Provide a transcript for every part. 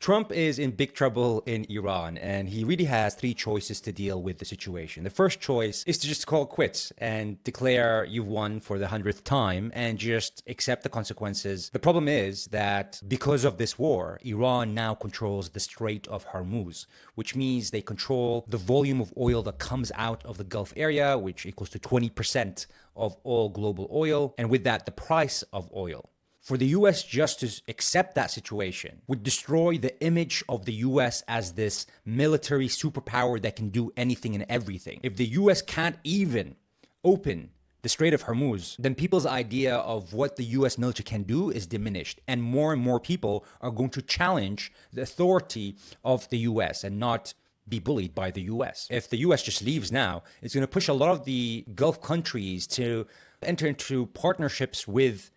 Trump is in big trouble in Iran, and he really has three choices to deal with the situation. The first choice is to just call quits and declare you've won for the 100th time and just accept the consequences. The problem is that because of this war, Iran now controls the Strait of Hormuz, which means they control the volume of oil that comes out of the Gulf area, which equals to 20% of all global oil, and with that, the price of oil. For the US just to accept that situation would destroy the image of the US as this military superpower that can do anything and everything. If the US can't even open the Strait of Hormuz, then people's idea of what the US military can do is diminished. And more people are going to challenge the authority of the US and not be bullied by the US. If the US just leaves now, it's going to push a lot of the Gulf countries to enter into partnerships with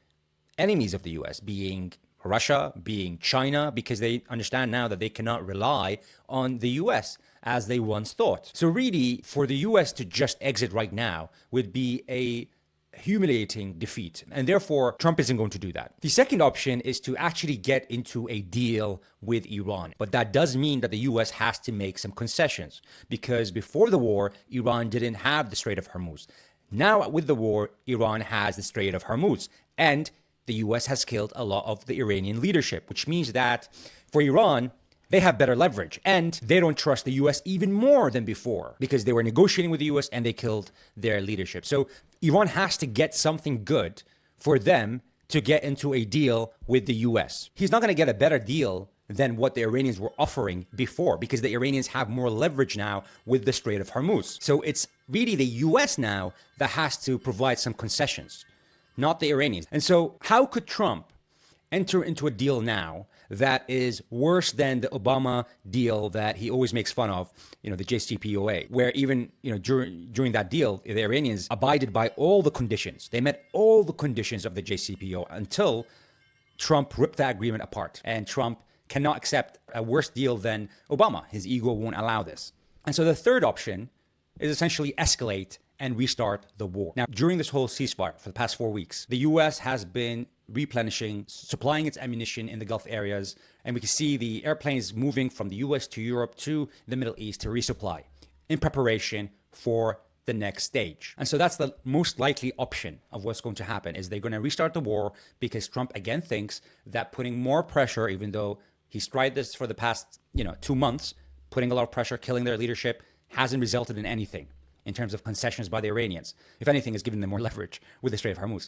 enemies of the US, being Russia, being China, because they understand now that they cannot rely on the US as they once thought. So really, for the US to just exit right now would be a humiliating defeat. And therefore, Trump isn't going to do that. The second option is to actually get into a deal with Iran. But that does mean that the US has to make some concessions, because before the war, Iran didn't have the Strait of Hormuz. Now, with the war, Iran has the Strait of Hormuz. And the US has killed a lot of the Iranian leadership, which means that for Iran, they have better leverage and they don't trust the US even more than before because they were negotiating with the US and they killed their leadership. So Iran has to get something good for them to get into a deal with the US. He's not going to get a better deal than what the Iranians were offering before because the Iranians have more leverage now with the Strait of Hormuz. So it's really the US now that has to provide some concessions, not the Iranians. And so how could Trump enter into a deal now that is worse than the Obama deal that he always makes fun of, the JCPOA, where even, during that deal, the Iranians abided by all the conditions. They met all the conditions of the JCPOA until Trump ripped that agreement apart. And Trump cannot accept a worse deal than Obama. His ego won't allow this. And so the third option is essentially escalate and restart the war. Now, during this whole ceasefire for the past 4 weeks, the US has been replenishing, supplying its ammunition in the Gulf areas, and we can see the airplanes moving from the US to Europe to the Middle East to resupply in preparation for the next stage. And so that's the most likely option of what's going to happen is they're going to restart the war because Trump again thinks that putting more pressure, even though he's tried this for the past, 2 months, putting a lot of pressure, killing their leadership, hasn't resulted in anything in terms of concessions by the Iranians. If anything, it's given them more leverage with the Strait of Hormuz.